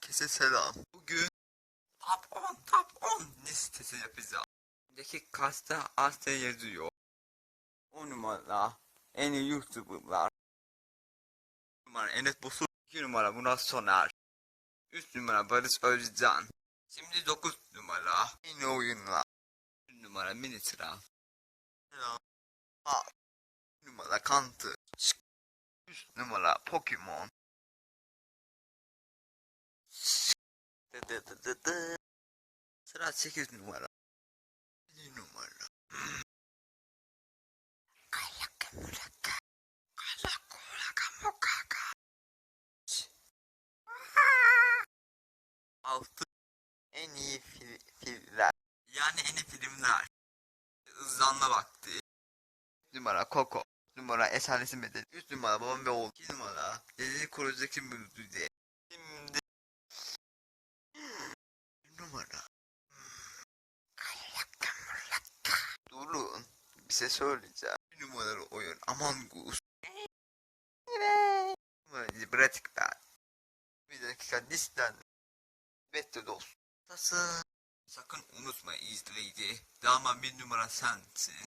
Herkese selam. Bugün top 10 listesi yapacağım. Buradaki kasta Asya yazıyor. 10 numara en iyi YouTuber'lar. 1 numara Enes Batur. 2 numara Murat Soner. 3 numara Barış Özcan. Şimdi 9 numara en iyi oyunlar. 1 numara Minitra. Selam. 2 numara Kantı. 3 numara Pokemon. Sıra 8 numara. 7 numara. Altı en iyi filmler. Yani en iyi filmler. Hızlanma vakti. 3 numara Coco. 4 numara Esaretin Bedeli. 3 numara Babam ve Oğul. 2 numara Dedeni Koruyacak Kim Müziği. Şimdi 1 numara. Durun. Bir şey söyleyeceğim. 1 numaralı oyun Among Us. Evet. Breaking Bad. Bir dakika listen. Better olsun. Nasıl? Sakın unutma izleyici. Daima 1 numara sensin.